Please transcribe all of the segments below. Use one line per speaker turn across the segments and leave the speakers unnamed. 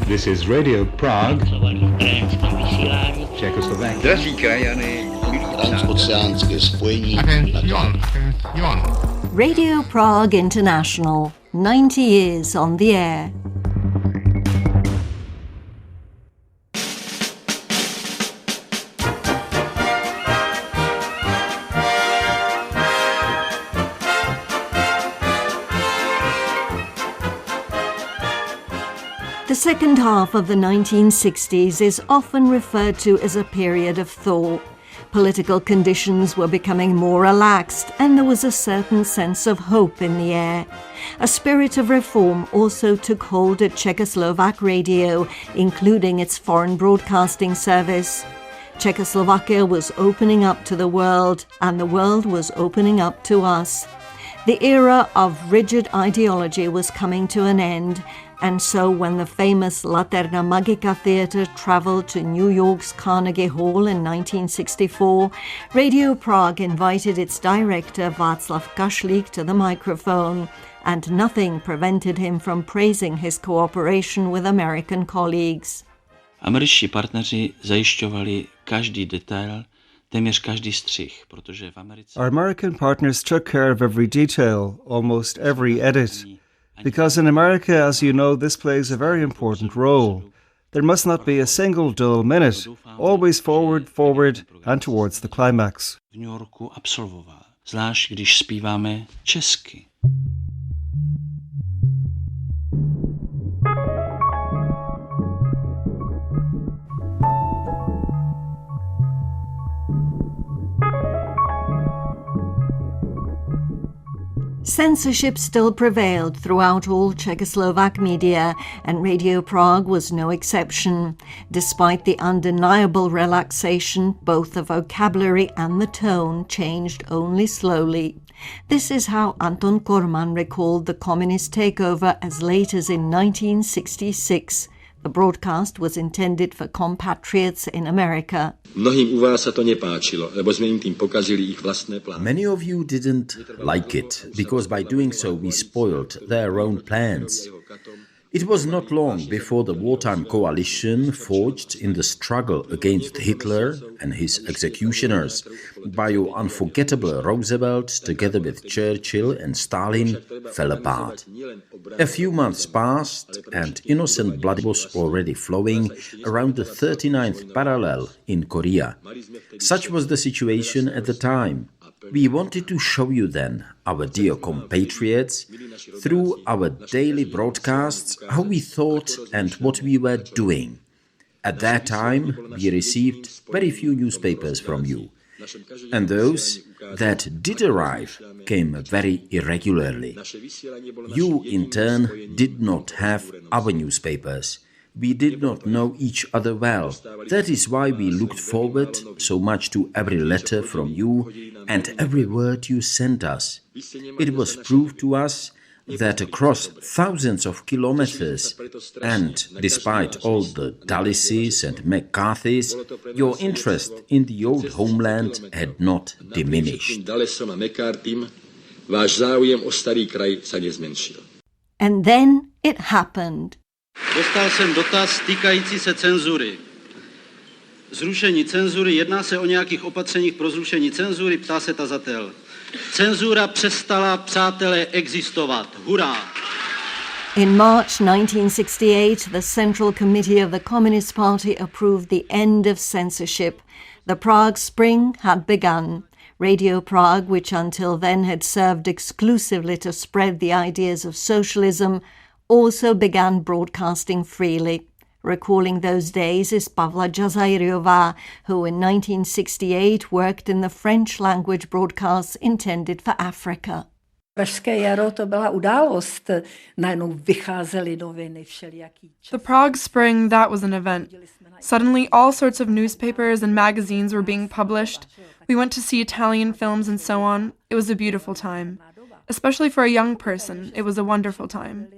This is Radio Prague, Czechoslovakia.
Drazí krajany,
transoceánské spojení na
Radio Prague International, 90 years on the air. The second half of the 1960s is often referred to as a period of thaw. Political conditions were becoming more relaxed and there was a certain sense of hope in the air. A spirit of reform also took hold at Czechoslovak Radio, including its foreign broadcasting service. Czechoslovakia was opening up to the world and the world was opening up to us. The era of rigid ideology was coming to an end. And so when the famous Laterna Magica Theatre travelled to New York's Carnegie Hall in 1964, Radio Prague invited its director Václav Kašlík to the microphone, and nothing prevented him from praising his cooperation with American colleagues.
Američtí partneři zajišťovali každý detail, téměř každý střih, protože v Americe...
Our American partners took care of every detail, almost every edit. Because in America, as you know, this plays a very important role. There must not be a single dull minute, always forward, and towards the climax.
V New Yorku absolvoval, zvlášť když zpíváme česky.
Censorship still prevailed throughout all Czechoslovak media, and Radio Prague was no exception. Despite the undeniable relaxation, both the vocabulary and the tone changed only slowly. This is how Anton Korman recalled the communist takeover as late as in 1966. The broadcast was intended for compatriots in America.
Many of you didn't like it, because by doing so we spoiled their own plans. It was not long before the wartime coalition forged in the struggle against Hitler and his executioners. Bio unforgettable Roosevelt, together with Churchill and Stalin, fell apart. A few months passed and innocent blood was already flowing around the 39th parallel in Korea. Such was the situation at the time. We wanted to show you then, our dear compatriots, through our daily broadcasts, how we thought and what we were doing. At that time, we received very few newspapers from you, and those that did arrive came very irregularly. You, in turn, did not have our newspapers. We did not know each other well. That is why we looked forward so much to every letter from you and every word you sent us. It was proved to us that across thousands of kilometers, and despite all the Dulleses and McCarthys, your interest in the old homeland had not diminished.
And then it happened.
Dostal jsem dotaz týkající se cenzury. Zrušení cenzury, jedná se o nějakých opatřeních pro zrušení cenzury, ptá se tazatel. Cenzura přestala, přátelé, existovat. Hurá!
In March 1968, the Central Committee of the Communist Party approved the end of censorship. The Prague Spring had begun. Radio Prague, which until then had served exclusively to spread the ideas of socialism, also began broadcasting freely. Recalling those days is Pavla Jazajriová, who in 1968 worked in the French-language broadcasts intended for Africa.
The
Prague Spring, that was an event. Suddenly, all sorts of newspapers and magazines were being published. We went to see Italian films and so on. It was a beautiful time. Especially for a young person, it was a wonderful time.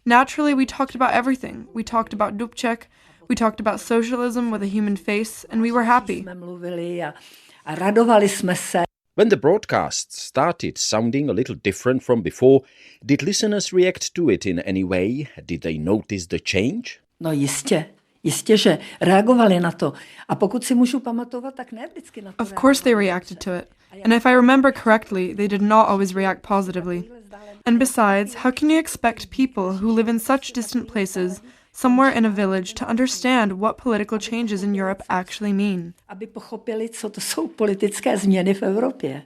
Naturally, we talked about everything. We talked about Dubček, we talked about socialism with a human face, and we were happy.
When the broadcasts started sounding a little different from before, did listeners react to it in any way? Did they notice the change?
No jistě, že reagovali na to. A pokud si můžu pamatovat, tak ne vždycky na to.
Of course they reacted to it. And if I remember correctly, they did not always react positively. And besides, how can you expect people who live in such distant places, somewhere in a village, to understand what political changes in Europe actually mean?
Aby pochopili, co to jsou politické změny v Evropě.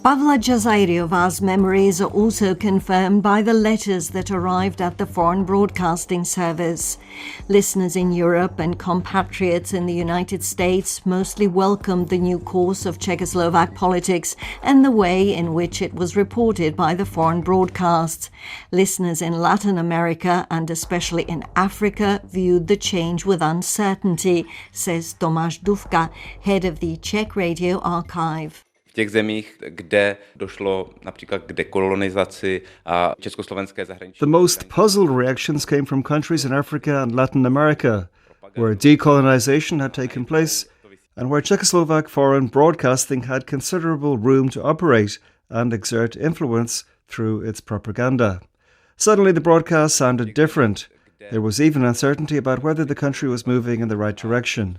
Pavla Jazayiriova's memories are also confirmed by the letters that arrived at the Foreign Broadcasting Service. Listeners in Europe and compatriots in the United States mostly welcomed the new course of Czechoslovak politics and the way in which it was reported by the foreign broadcasts. Listeners in Latin America and especially in Africa viewed the change with uncertainty, says Tomáš Dufka, head of the Czech Radio Archive.
těch zemích, kde došlo například k dekolonizaci a československé zahraničí.
The most puzzled reactions came from countries in Africa and Latin America, where decolonization had taken place and where Czechoslovak foreign broadcasting had considerable room to operate and exert influence through its propaganda. Suddenly the broadcast sounded different. There was even uncertainty about whether the country was moving in the right direction.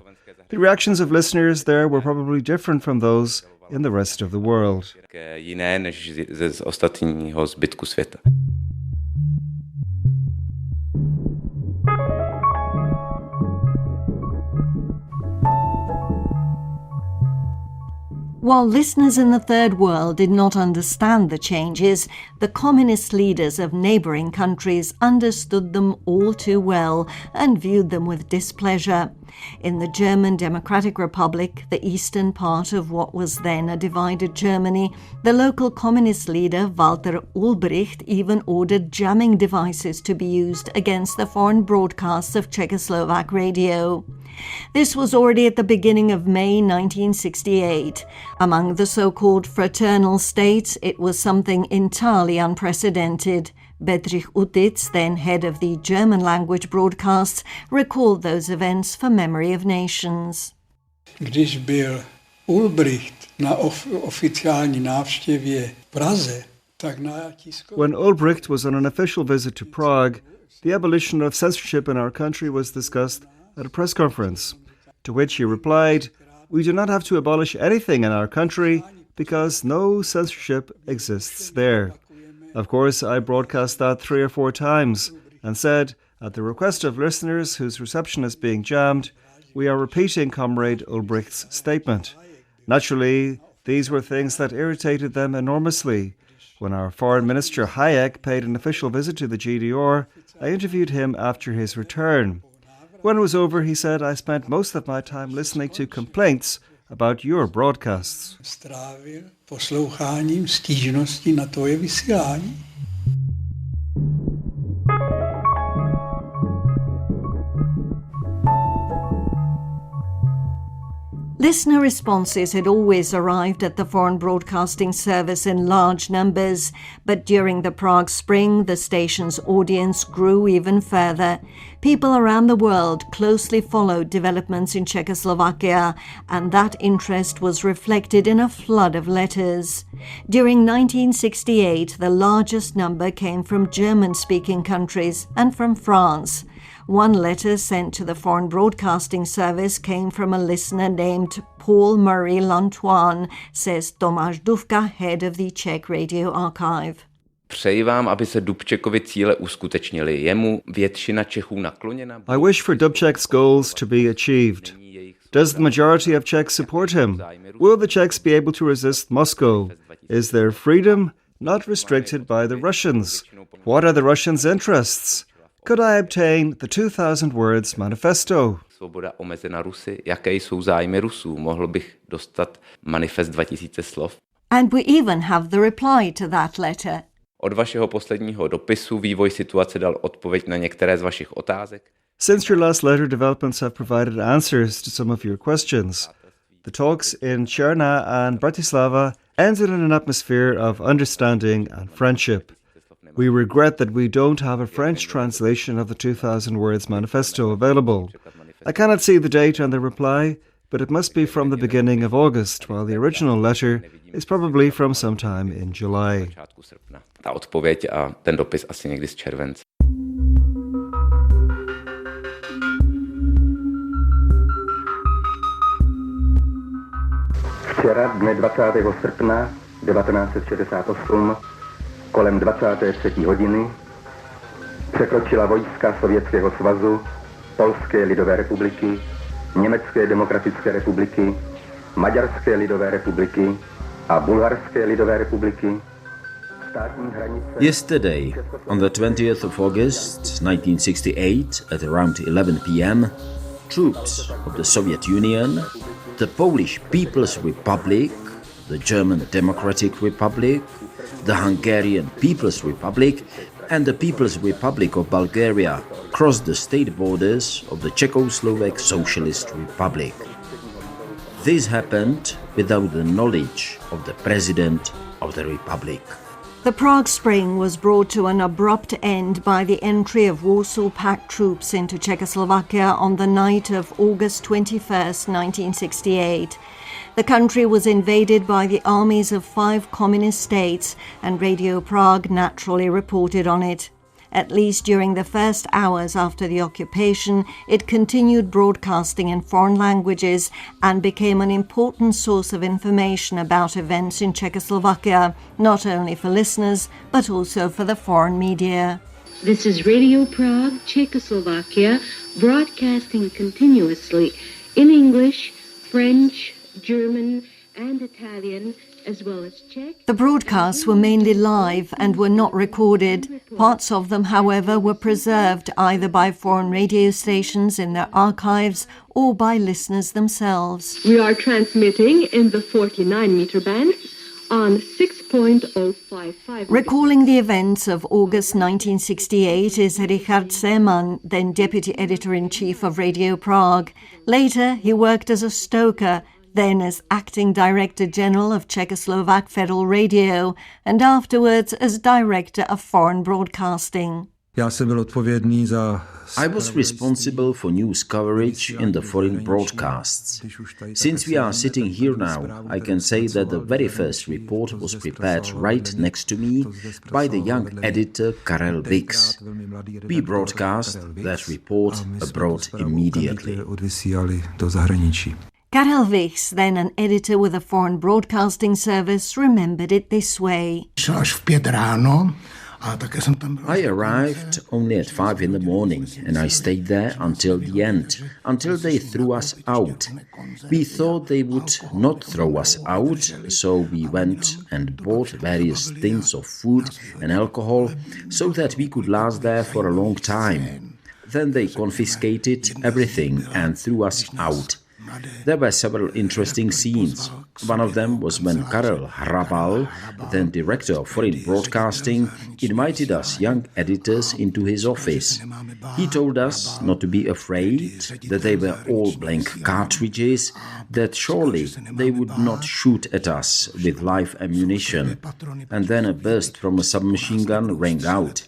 The reactions of listeners there were probably different from those in the rest of the world.
Jiné než z ostatního zbytku světa.
While listeners in the Third World did not understand the changes, the communist leaders of neighbouring countries understood them all too well and viewed them with displeasure. In the German Democratic Republic, the eastern part of what was then a divided Germany, the local communist leader Walter Ulbricht even ordered jamming devices to be used against the foreign broadcasts of Czechoslovak Radio. This was already at the beginning of May 1968. Among the so-called fraternal states, it was something entirely unprecedented. Bedřich Utic, then head of the German-language broadcasts, recalled those events for Memory of Nations.
Když byl Ulbricht na oficiální návštěvě v Praze, tak na tiskově...
When Ulbricht was on an official visit to Prague, the abolition of censorship in our country was discussed at a press conference, to which he replied, "We do not have to abolish anything in our country because no censorship exists there." Of course, I broadcast that 3 or 4 times and said, at the request of listeners whose reception is being jammed, we are repeating Comrade Ulbricht's statement. Naturally, these were things that irritated them enormously. When our Foreign Minister Hayek paid an official visit to the GDR, I interviewed him after his return. When it was over, he said, "I spent most of my time listening to complaints about your broadcasts."
Strávil posloucháním stížností na tvoje vysílání.
Listener responses had always arrived at the Foreign Broadcasting Service in large numbers, but during the Prague Spring, the station's audience grew even further. People around the world closely followed developments in Czechoslovakia, and that interest was reflected in a flood of letters. During 1968, the largest number came from German-speaking countries and from France. One letter sent to the Foreign Broadcasting Service came from a listener named Paul Murray Lantoine, says Tomáš Dufka, head of the Czech Radio Archive.
Přeji vám, aby se Dubčekovy cíle uskutečnily. Jemu většina Čechů nakloněna.
I wish for Dubček's goals to be achieved. Does the majority of Czechs support him? Will the Czechs be able to resist Moscow? Is their freedom not restricted by the Russians? What are the Russians' interests? Could I obtain the 2,000 words manifesto?
Svoboda omezena Rusy. Jaké jsou zájmy Rusů? Mohl bych dostat manifest 2000 slov?
And we even have the reply to that letter.
Od vašeho posledního dopisu vývoj situace dal odpověď na některé z vašich otázek.
Since your last letter, developments have provided answers to some of your questions. The talks in Černá and Bratislava ended in an atmosphere of understanding and friendship. We regret that we don't have a French translation of the 2,000 words manifesto available. I cannot see the date on the reply, but it must be from the beginning of August, while the original letter is probably from sometime in July.
Ta odpověď a ten dopis asi někdy z července.
Včera, dne 20. srpna 1968, kolem 23. hodiny, překročila vojska Sovětského svazu, Polské lidové republiky, Německé demokratické republiky, Maďarské lidové republiky a Bulharské lidové republiky.
Yesterday, on the 20th of August 1968, at around 11 p.m., troops of the Soviet Union, the Polish People's Republic, the German Democratic Republic, the Hungarian People's Republic, and the People's Republic of Bulgaria crossed the state borders of the Czechoslovak Socialist Republic. This happened without the knowledge of the President of the Republic.
The Prague Spring was brought to an abrupt end by the entry of Warsaw Pact troops into Czechoslovakia on the night of August 21st, 1968. The country was invaded by the armies of 5 communist states, and Radio Prague naturally reported on it. At least during the first hours after the occupation, it continued broadcasting in foreign languages and became an important source of information about events in Czechoslovakia, not only for listeners, but also for the foreign media.
This is Radio Prague, Czechoslovakia, broadcasting continuously in English, French, German, and Italian, as well as Czech.
The broadcasts were mainly live and were not recorded. Parts of them, however, were preserved either by foreign radio stations in their archives or by listeners themselves.
We are transmitting in the 49-meter band on 6.055.
Recalling the events of August 1968 is Richard Seemann, then Deputy Editor-in-Chief of Radio Prague. Later, he worked as a stoker, then as Acting Director General of Czechoslovak Federal Radio, and afterwards as Director of Foreign Broadcasting.
I was responsible for news coverage in the foreign broadcasts. Since we are sitting here now, I can say that the very first report was prepared right next to me by the young editor Karel Vix. We broadcast that report abroad immediately.
Karel Vix, then an editor with a foreign broadcasting service, remembered it this way.
I arrived only at 5 in the morning, and I stayed there until the end, until they threw us out. We thought they would not throw us out, so we went and bought various things of food and alcohol so that we could last there for a long time. Then they confiscated everything and threw us out. There were several interesting scenes. One of them was when Karel Hrabal, then director of foreign broadcasting, invited us young editors into his office. He told us not to be afraid, that they were all blank cartridges, that surely they would not shoot at us with live ammunition. And then a burst from a submachine gun rang out.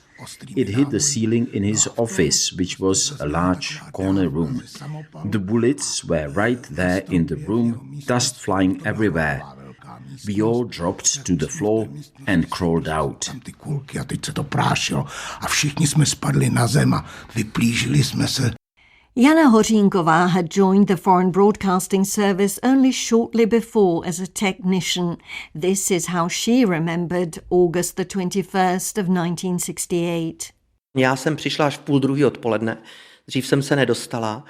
It hit the ceiling in his office, which was a large corner room. The bullets were right there in the room, dust flying everywhere. We all dropped to the floor and crawled out.
Jana Hořínková had joined the Foreign Broadcasting Service only shortly before as a technician. This is how she remembered August the 21st of 1968.
Já jsem přišla až v 12:30 odpoledne. Dřív jsem se nedostala.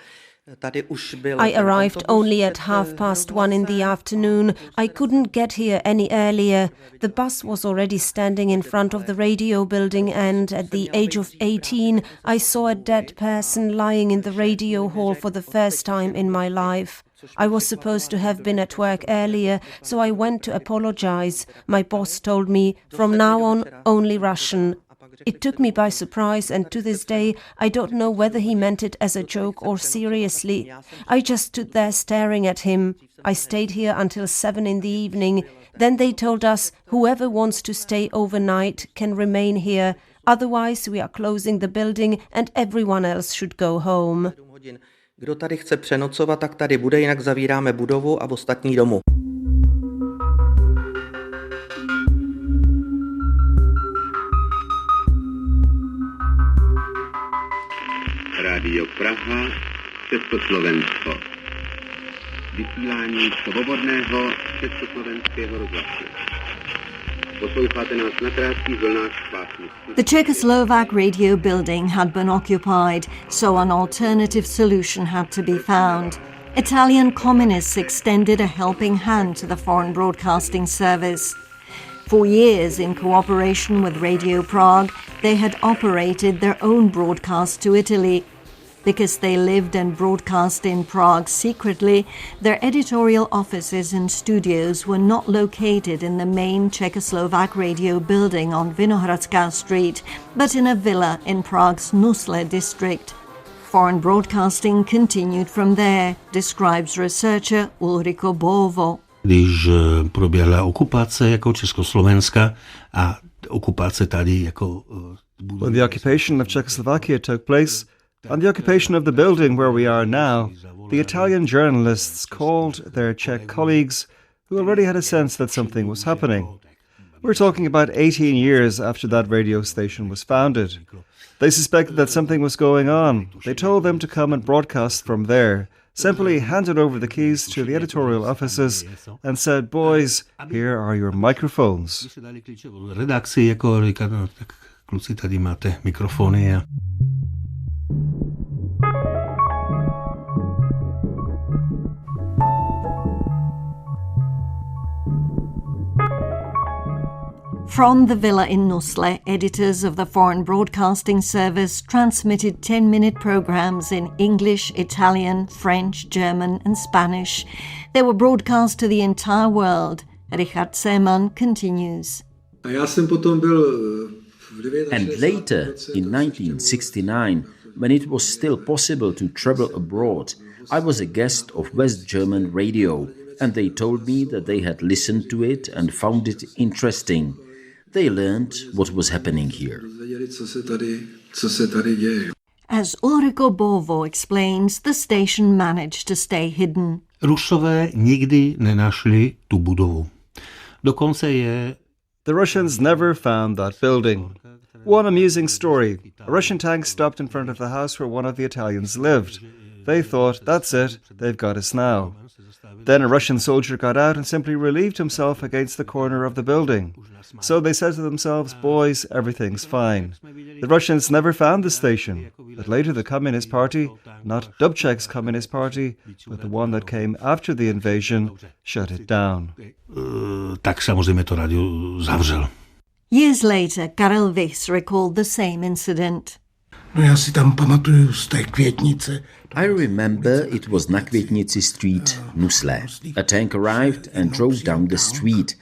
I arrived only at 1:30 in the afternoon. I couldn't get here any earlier. The bus was already standing in front of the radio building, and at the age of 18, I saw a dead person lying in the radio hall for the first time in my life. I was supposed to have been at work earlier, so I went to apologize. My boss told me, from now on, only Russian. It took me by surprise, and to this day I don't know whether he meant it as a joke or seriously. I just stood there staring at him. I stayed here until 7 in the evening. Then they told us whoever wants to stay overnight can remain here. Otherwise we are closing the building and everyone else should go home.
Kdo tady chce přenocovat, tak tady bude, jinak zavíráme budovu a ostatní domů.
Radio Praha, Československo. Vysílání svobodného československého rozhlasu. Posloucháte nás na krátkých vlnách v pásmu.
The Czechoslovak Radio building had been occupied, so an alternative solution had to be found. Italian communists extended a helping hand to the foreign broadcasting service. For years, in cooperation with Radio Prague, they had operated their own broadcast to Italy. Because they lived and broadcast in Prague secretly, their editorial offices and studios were not located in the main Czechoslovak Radio building on Vinohradská Street, but in a villa in Prague's Nusle district. Foreign broadcasting continued from there, describes researcher Ulriko Bovo.
Když proběhla okupace jako Československa a okupace tady jako...
When the occupation of Czechoslovakia took place, and the occupation of the building where we are now, the Italian journalists called their Czech colleagues who already had a sense that something was happening. We're talking about 18 years after that radio station was founded. They suspected that something was going on. They told them to come and broadcast from there, simply handed over the keys to the editorial offices and said, "Boys, here are your microphones."
Redakci jako říkat, no, tak kluci, tady máte mikrofony a...
From the villa in Nusle, editors of the Foreign Broadcasting Service transmitted 10-minute programs in English, Italian, French, German and Spanish. They were broadcast to the entire world. Richard Seemann continues.
And later, in 1969, when it was still possible to travel abroad, I was a guest of West German radio, and they told me that they had listened to it and found it interesting. They learned what was happening here.
As Ulriko Bovo explains, the station managed to stay hidden.
Rusové nikdy nenašli tu budovu. Dokonce je...
The Russians never found that building. One amusing story. A Russian tank stopped in front of the house where one of the Italians lived. They thought, that's it, they've got us now. Then a Russian soldier got out and simply relieved himself against the corner of the building. So they said to themselves, "Boys, everything's fine." The Russians never found the station, but later the Communist Party, not Dubček's Communist Party, but the one that came after the invasion, shut it down.
Tak samozřejmě to rádio zavřel.
Years later, Karel Vichs recalled the same incident.
I remember it was na Květnici Street, Nusle. A tank arrived and drove down the street.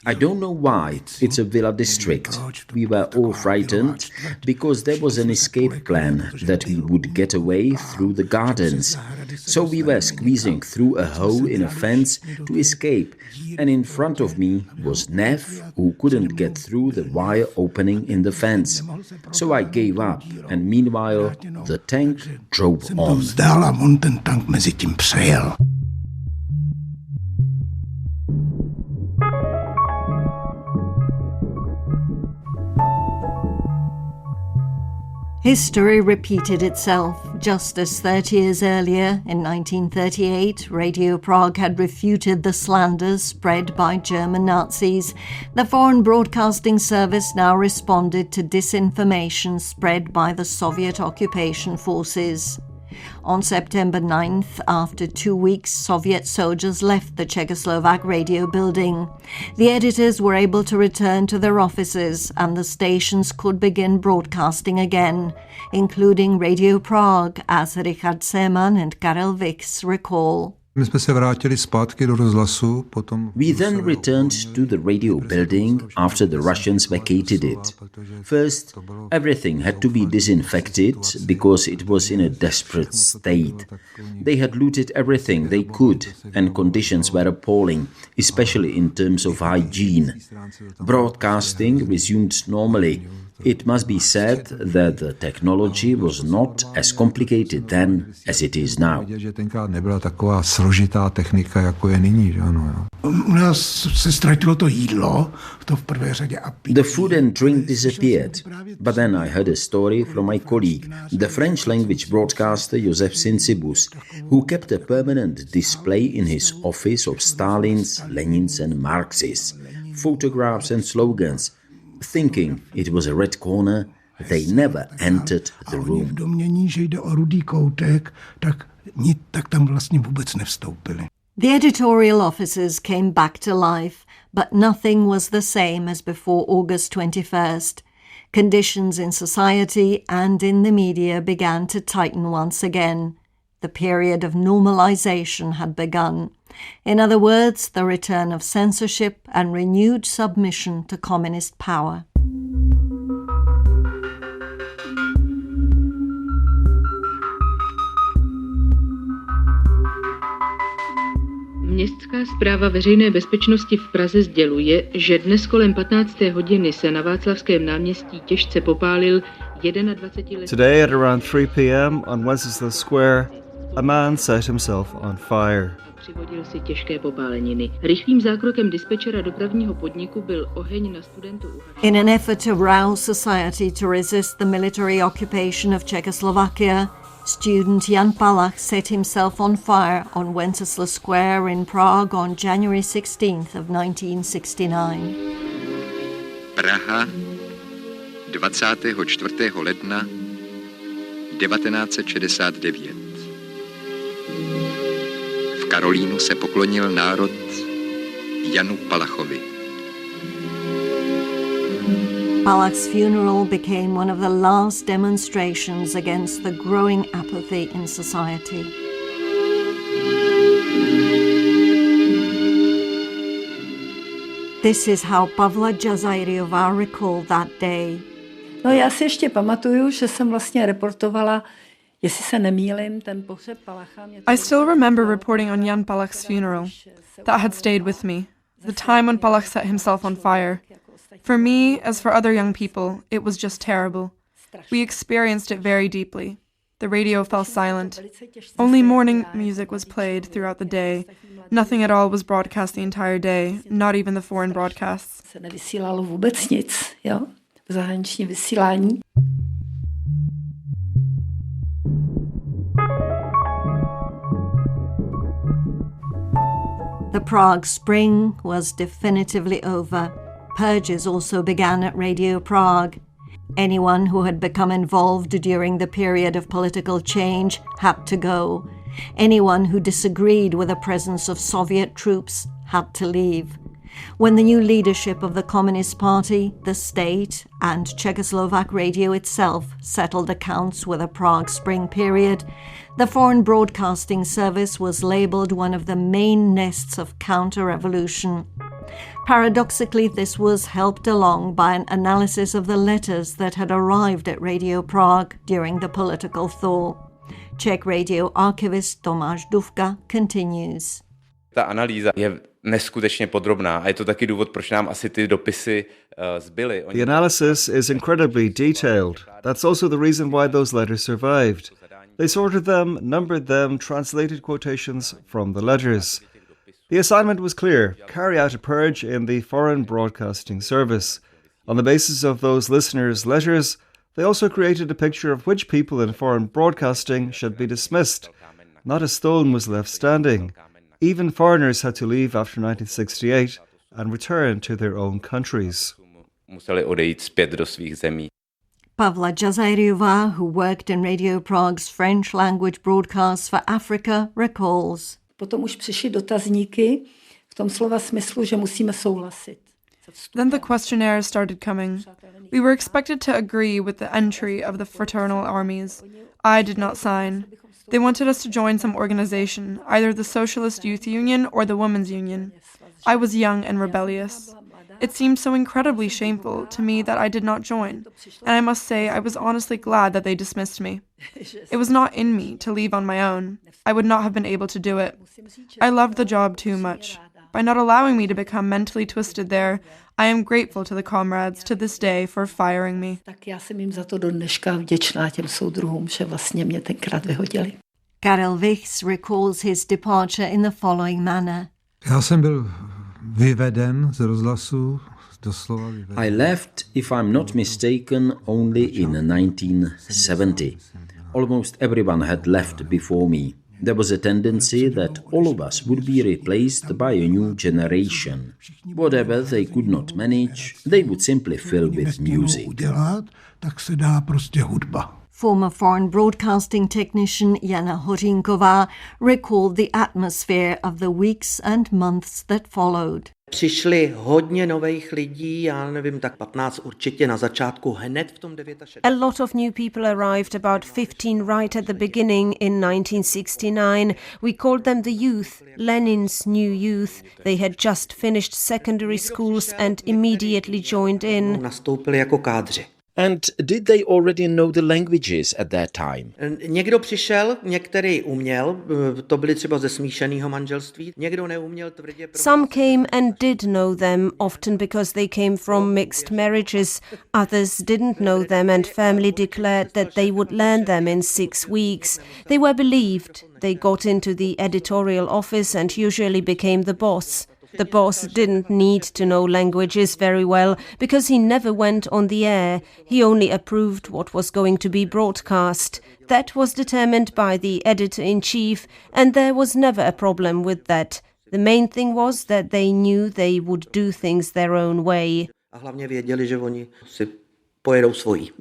I don't know why, it's a villa district. We were all frightened because there was an escape plan that we would get away through the gardens. So we were squeezing through a hole in a fence to escape, and in front of me was Nev, who couldn't get through the wire opening in the fence. So I gave up, and meanwhile the tank drove on.
History repeated itself. Just as 30 years earlier, in 1938, Radio Prague had refuted the slanders spread by German Nazis, the Foreign Broadcasting Service now responded to disinformation spread by the Soviet occupation forces. On September 9th, after 2 weeks, Soviet soldiers left the Czechoslovak Radio building. The editors were able to return to their offices and the stations could begin broadcasting again, including Radio Prague, as Richard Seemann and Karel Vichs recall.
We then returned to the radio building after the Russians vacated it. First, everything had to be disinfected because it was in a desperate state. They had looted everything they could and conditions were appalling, especially in terms of hygiene. Broadcasting resumed normally. It must be said that the technology was not as complicated then as it is now.
Nebyla taková složitá technika, jako je nyní, že ano, jo. U nás se ztratilo to jídlo, to v prvé řadě.
The food and drink disappeared. But then I heard a story from my colleague, the French language broadcaster Joseph Sincibus, who kept a permanent display in his office of Stalin's, Lenin's and Marx's, photographs and slogans. Thinking it was a red corner, they never entered the room.
V domnění, že jde o rudý koutek, tak tam vlastně vůbec nevstoupili.
The editorial offices came back to life, but nothing was the same as before August 21st. Conditions in society and in the media began to tighten once again. The period of normalization had begun. In other words, the return of censorship and renewed submission to communist power.
Městská správa veřejné bezpečnosti v Praze sděluje, že dnes kolem 15. hodiny se na Václavském náměstí těžce popálil 21letý...
Today at around 3 p.m. on Wenceslas Square, a man set himself on fire.
Přivodil si těžké popáleniny. Rychlým zákrokem dispečera dopravního podniku byl oheň na studentu uhašen.
In an effort to rouse society to resist the military occupation of Czechoslovakia, student Jan Palach set himself on fire on Wenceslas Square in Prague on January 16th of 1969.
Praha, 24. ledna 1969. V Karolínu se poklonil národ Janu Palachovi.
Palach's funeral became one of the last demonstrations against the growing apathy in society. This is how Pavla Jazajriová recalled that day.
No, já si ještě pamatuju, že jsem vlastně reportovala, jestli se nemýlim, ten pohřeb Palacha.
I still remember reporting on Jan Palach's funeral. That had stayed with me. The time when Palach set himself on fire. For me, as for other young people, it was just terrible. We experienced it very deeply. The radio fell silent. Only morning music was played throughout the day. Nothing at all was broadcast the entire day, not even the foreign broadcasts.
Se nevysílalo vůbec nic, jo? Zahraniční vysílání.
The Prague Spring was definitively over. Purges also began at Radio Prague. Anyone who had become involved during the period of political change had to go. Anyone who disagreed with the presence of Soviet troops had to leave. When the new leadership of the Communist Party, the state, and Czechoslovak Radio itself settled accounts with the Prague Spring period, the Foreign Broadcasting Service was labelled one of the main nests of counter-revolution. Paradoxically, this was helped along by an analysis of the letters that had arrived at Radio Prague during the political thaw. Czech radio archivist Tomáš Dufka continues.
Ta analýza je neskutečně podrobná a je to taky důvod, proč nám asi ty dopisy zbyly.
The analysis is incredibly detailed. That's also the reason why those letters survived. They sorted them, numbered them, translated quotations from the letters. The assignment was clear: carry out a purge in the Foreign Broadcasting Service. On the basis of those listeners' letters, they also created a picture of which people in foreign broadcasting should be dismissed. Not a stone was left standing. Even foreigners had to leave after 1968 and return to their own countries.
Museli odejít zpět do svých zemí.
Pavla Jazajriová, who worked in Radio Prague's French language broadcasts for Africa, recalls.
Potom už přišly dotazníky v tom slova smyslu, že musíme souhlasit.
Then the questionnaires started coming. We were expected to agree with the entry of the fraternal armies. I did not sign. They wanted us to join some organization, either the Socialist Youth Union or the Women's Union. I was young and rebellious. It seemed so incredibly shameful to me that I did not join, and I must say I was honestly glad that they dismissed me. It was not in me to leave on my own. I would not have been able to do it. I loved the job too much. by not allowing me to become mentally twisted there. I am grateful to the comrades to this day for firing me.
Tak já jsem jim za to do dneška vděčná těm soudruhům, že vlastně mě tenkrát vyhodili.
Karel Wichs recalls his departure in the following manner.
Já jsem byl vyveden z rozhlasu.
I left, if I'm not mistaken, only in 1970. Almost everyone had left before me. There was a tendency that all of us would be replaced by a new generation. Whatever they could not manage, they would simply fill with music.
Former foreign broadcasting technician Jana Hořínková recalled the atmosphere of the weeks and months that followed.
Přišli hodně nových lidí, já nevím, tak 15 určitě na začátku, hned v tom 69.
A lot of new people arrived, about 15 right at the beginning in 1969. We called them the youth, Lenin's new youth. They had just finished secondary schools and immediately joined in.
Nastoupili jako kádři.
And did they already know the languages at that time?
Někdo přišel, některý uměl, to byli třeba ze smíšeného manželství, někdo neuměl tvrdě.
Some came and did know them, often because they came from mixed marriages. Others didn't know them and firmly declared that they would learn them in 6 weeks. They were believed. They got into the editorial office and usually became the boss. The boss didn't need to know languages very well because he never went on the air. He only approved what was going to be broadcast. That was determined by the editor-in-chief, and there was never a problem with that. The main thing was that they knew they would do things their own way.
A hlavně věděli, že oni si pojedou svojí.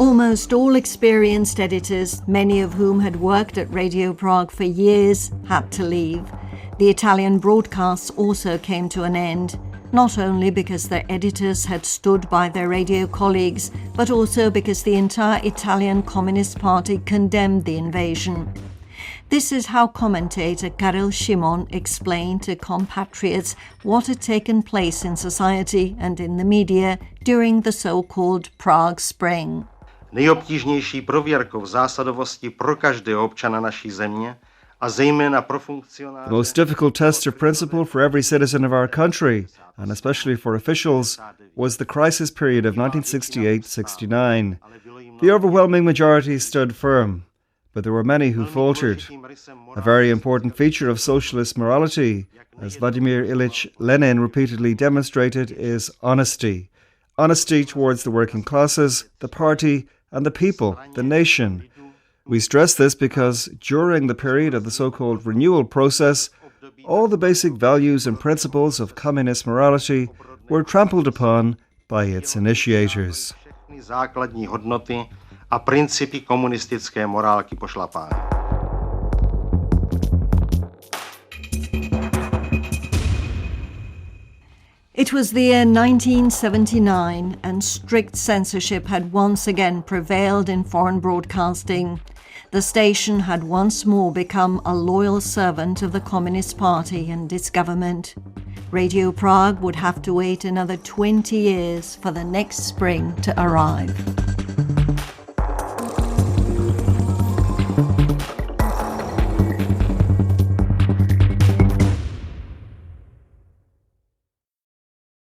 Almost all experienced editors, many of whom had worked at Radio Prague for years, had to leave. The Italian broadcasts also came to an end, not only because their editors had stood by their radio colleagues, but also because the entire Italian Communist Party condemned the invasion. This is how commentator Karel Šimon explained to compatriots what had taken place in society and in the media during the so-called Prague Spring.
Nejobtížnější prověrkou zásadovosti pro každého občana naší země a zejména pro funkcionáře.
The most difficult test of principle for every citizen of our country, and especially for officials, was the crisis period of 1968-69. The overwhelming majority stood firm, but there were many who faltered. A very important feature of socialist morality, as Vladimir Ilyich Lenin repeatedly demonstrated, is honesty. Honesty towards the working classes, the party, and the people, the nation. We stress this because during the period of the so-called renewal process, all the basic values and principles of communist morality were trampled upon by its initiators.
Základní hodnoty a principy komunistické morálky pošlapány.
It was the year 1979, and strict censorship had once again prevailed in foreign broadcasting. The station had once more become a loyal servant of the Communist Party and its government. Radio Prague would have to wait another 20 years for the next spring to arrive.